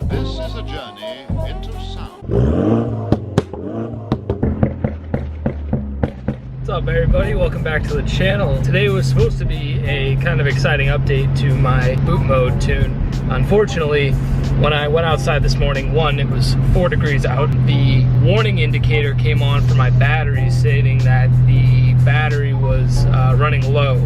This is a journey into sound. What's up, everybody? Welcome back to the channel. Today was supposed to be a kind of exciting update to my boot mode tune. Unfortunately, when I went outside this morning, one, it was 4 degrees out. The warning indicator came on for my battery stating that the battery was running low.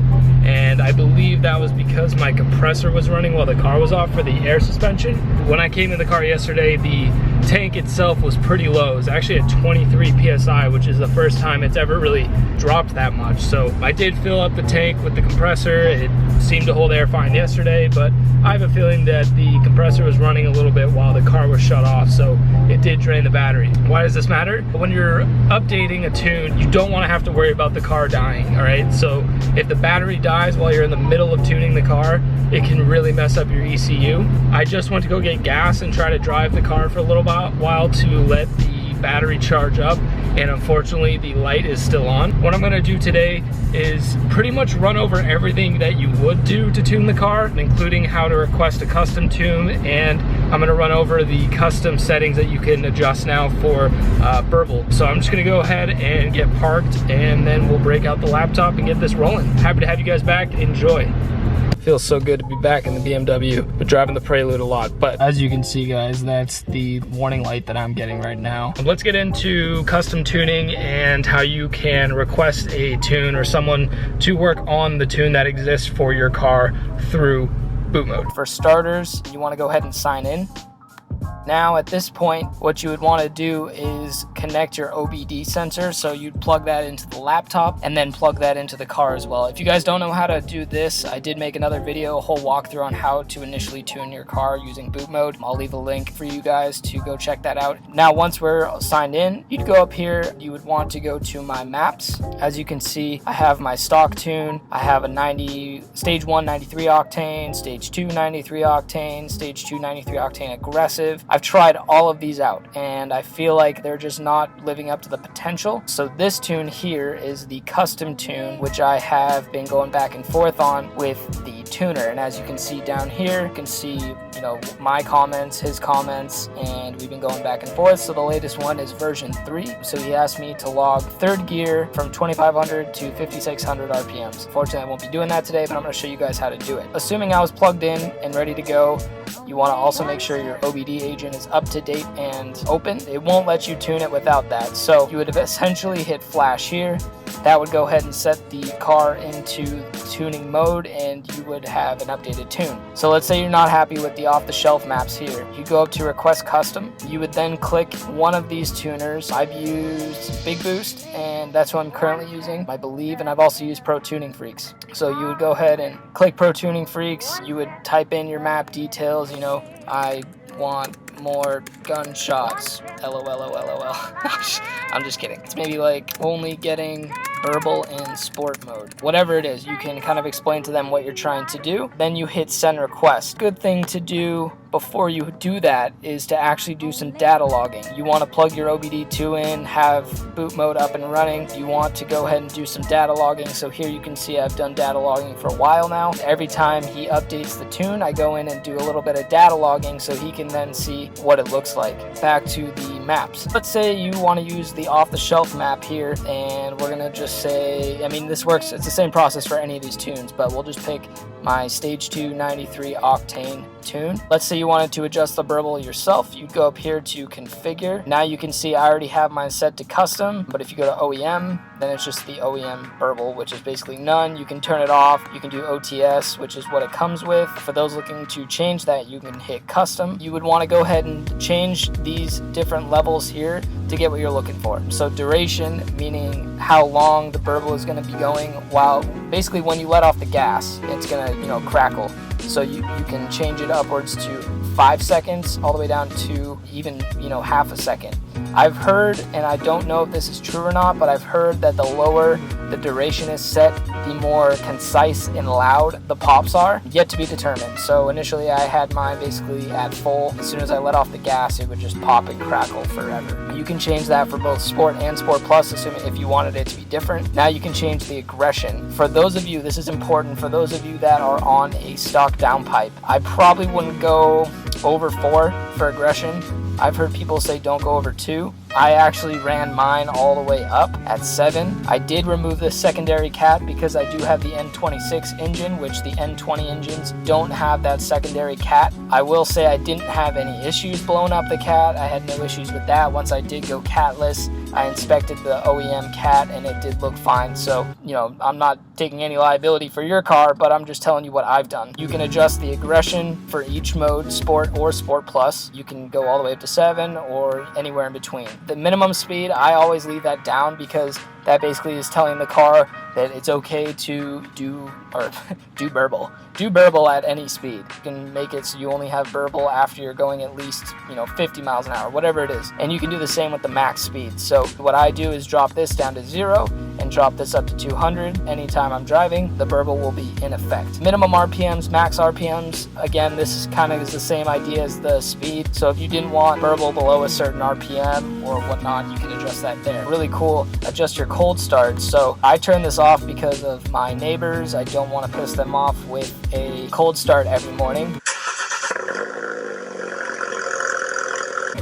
And I believe that was because my compressor was running while the car was off for the air suspension. When I came in the car yesterday, the tank itself was pretty low. It was actually at 23 PSI, which is the first time it's ever really dropped that much. So I did fill up the tank with the compressor. It seemed to hold air fine yesterday, but I have a feeling that the compressor was running a little bit while the car was shut off, so it did drain the battery. Why does this matter? When you're updating a tune, you don't want to have to worry about the car dying, all right? So if the battery dies while you're in the middle of tuning the car, it can really mess up your ECU. I just went to go get gas and try to drive the car for a little while to let the battery charge up, and unfortunately the light is still on. What I'm going to do today is pretty much run over everything that you would do to tune the car, including how to request a custom tune, and I'm going to run over the custom settings that you can adjust now for Burble. So I'm just going to go ahead and get parked, and then we'll break out the laptop and get this rolling. Happy to have you guys back. Enjoy. Feels so good to be back in the BMW. Been driving the Prelude a lot, but as you can see, guys, that's the warning light that I'm getting right now. Let's get into custom tuning and how you can request a tune or someone to work on the tune that exists for your car through boot mode. For starters, you want to go ahead and sign in. Now at this point, what you would want to do is connect your OBD sensor. So you'd plug that into the laptop and then plug that into the car as well. If you guys don't know how to do this, I did make another video, a whole walkthrough on how to initially tune your car using boot mode. I'll leave a link for you guys to go check that out. Now once we're signed in, you'd go up here, you would want to go to my maps. As you can see, I have my stock tune. I have a stage 1 93 octane, stage 2 93 octane, stage 2 93 octane aggressive. I've tried all of these out and I feel like they're just not living up to the potential. So this tune here is the custom tune, which I have been going back and forth on with the tuner. And as you can see down here, you can see, you know, my comments, his comments, and we've been going back and forth. So the latest one is version 3. So he asked me to log third gear from 2500 to 5600 RPMs. Unfortunately, I won't be doing that today, but I'm going to show you guys how to do it. Assuming I was plugged in and ready to go, you want to also make sure your OBD agent is up to date and open. It won't let you tune it without that. So you would essentially hit flash here. That would go ahead and set the car into tuning mode and you would have an updated tune. So let's say you're not happy with the off-the-shelf maps here. You go up to request custom. You would then click one of these tuners. I've used Big Boost and that's what I'm currently using, I believe, and I've also used Pro Tuning Freaks. So you would go ahead and click Pro Tuning Freaks. You would type in your map details, you know, I want more gunshots, LOL. I'm just kidding. It's maybe like only getting Burble in sport mode. Whatever it is, you can kind of explain to them what you're trying to do. Then you hit send request. Good thing to do before you do that is to actually do some data logging. You want to plug your OBD2 in, have boot mode up and running. You want to go ahead and do some data logging. So here you can see I've done data logging for a while now. Every time he updates the tune, I go in and do a little bit of data logging so he can then see what it looks like. Back to the maps. Let's say you want to use the off-the-shelf map here, and we're gonna just say, I mean, this works, it's the same process for any of these tunes, but we'll just pick my stage 2 93 octane tune. Let's say you wanted to adjust the Burble yourself. You'd go up here to configure. Now you can see I already have mine set to custom, but if you go to OEM, then it's just the OEM Burble, which is basically none. You can turn it off. You can do OTS, which is what it comes with. For those looking to change that, you can hit custom. You would want to go ahead and change these different levels here to get what you're looking for. So duration, meaning how long the Burble is going to be going, while basically when you let off the gas, it's going to, you know, crackle. So you can change it upwards to 5 seconds all the way down to even, you know, half a second. I've heard, and I don't know if this is true or not, but I've heard that the lower the duration is set, the more concise and loud the pops are. Yet to be determined. So initially I had mine basically at full. As soon as I let off the gas, it would just pop and crackle forever. You can change that for both Sport and Sport Plus, assuming if you wanted it to be different. Now you can change the aggression. For those of you, this is important, for those of you that are on a stock downpipe, I probably wouldn't go over 4 for aggression. I've heard people say don't go over 2. I actually ran mine all the way up at 7. I did remove the secondary cat because I do have the N26 engine, which the N20 engines don't have that secondary cat. I will say I didn't have any issues blowing up the cat. I had no issues with that. Once I did go catless, I inspected the OEM cat and it did look fine. So, you know, I'm not taking any liability for your car, but I'm just telling you what I've done. You can adjust the aggression for each mode, Sport or Sport Plus. You can go all the way up to 7 or anywhere in between. The minimum speed, I always leave that down because that basically is telling the car that it's okay to do burble. Do burble at any speed. You can make it so you only have burble after you're going at least, 50 miles an hour, whatever it is. And you can do the same with the max speed. So what I do is drop this down to 0 and drop this up to 200. Anytime I'm driving, the burble will be in effect. Minimum RPMs, max RPMs. Again, this is kind of the same idea as the speed. So if you didn't want burble below a certain RPM or whatnot, you can adjust that there. Really cool. Adjust your cold start. So I turn this off because of my neighbors. I don't want to piss them off with a cold start every morning.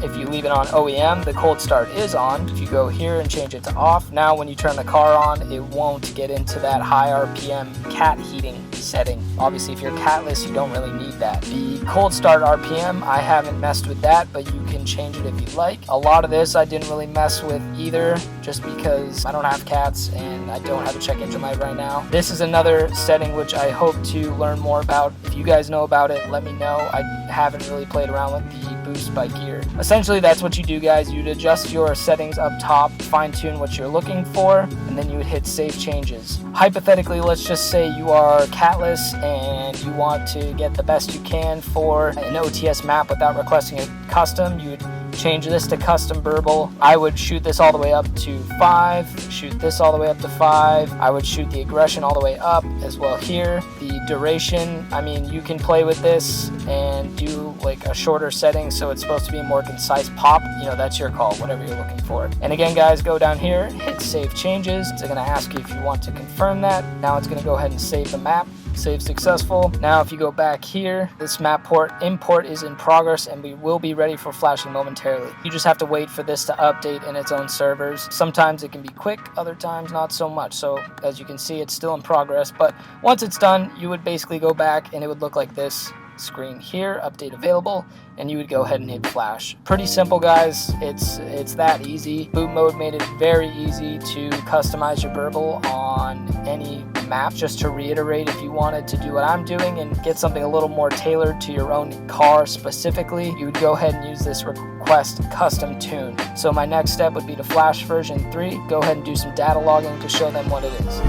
If you leave it on OEM, the cold start is on. If you go here and change it to off, now when you turn the car on, it won't get into that high RPM cat heating setting. Obviously, if you're catless, you don't really need that. The cold start RPM, I haven't messed with that, but you can change it if you'd like. A lot of this I didn't really mess with either, just because I don't have cats and I don't have a check engine light right now. This is another setting which I hope to learn more about. If you guys know about it, let me know. I haven't really played around with the boost by gear. Essentially, that's what you do, guys. You'd adjust your settings up top, fine-tune what you're looking for, and then you would hit save changes. Hypothetically, let's just say you are catless and you want to get the best you can for an OTS map without requesting a custom. You would change this to custom burble. I would shoot this all the way up to 5, shoot this all the way up to 5. I would shoot the aggression all the way up as well here. The duration, I mean, you can play with this and do like a shorter setting so it's supposed to be a more concise pop. That's your call, whatever you're looking for. And again, guys, go down here, hit save changes. It's going to ask you if you want to confirm that. Now it's going to go ahead and save the map. Save successful. Now if you go back here, this map import is in progress and we will be ready for flashing momentarily. You just have to wait for this to update in its own servers. Sometimes it can be quick, other times not so much. So as you can see, it's still in progress, but once it's done, you would basically go back and it would look like this screen here, update available, and you would go ahead and hit flash. Pretty simple, guys. It's that easy. Boot mode made it very easy to customize your burble on any map. Just to reiterate, if you wanted to do what I'm doing and get something a little more tailored to your own car specifically, you would go ahead and use this request custom tune. So my next step would be to flash version 3, go ahead and do some data logging to show them what it is.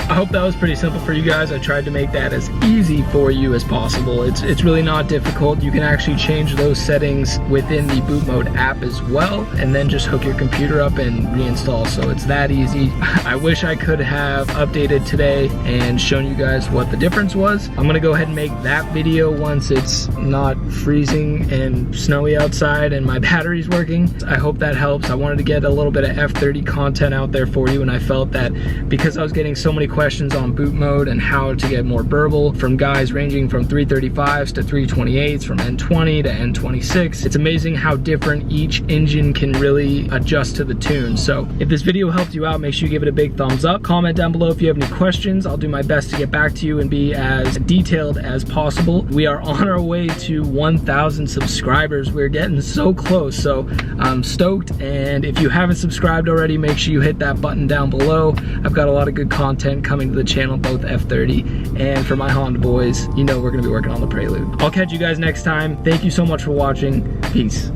I hope that was pretty simple for you guys. I tried to make that as easy for you as possible. It's really not difficult. You can actually change those settings within the boot mode app as well, and then just hook your computer up and reinstall. So it's that easy. I wish I could have updated today and shown you guys what the difference was. I'm gonna go ahead and make that video once it's not freezing and snowy outside and my battery's working. I hope that helps. I wanted to get a little bit of F30 content out there for you, and I felt that because I was getting so many questions on boot mode and how to get more burble from guys ranging from 335s to 328s, from N20 to N26. It's amazing how different each engine can really adjust to the tune. So if this video helped you out, make sure you give it a big thumbs up. Comment down below if you have any questions. I'll do my best to get back to you and be as detailed as possible. We are on our way to 1,000 subscribers. We're getting so close, so I'm stoked. And if you haven't subscribed already, make sure you hit that button down below. I've got a lot of good content coming to the channel, both F30 and for my Honda boys. We're gonna be working on the Prelude. I'll catch you guys next time. Thank you so much for watching. Peace.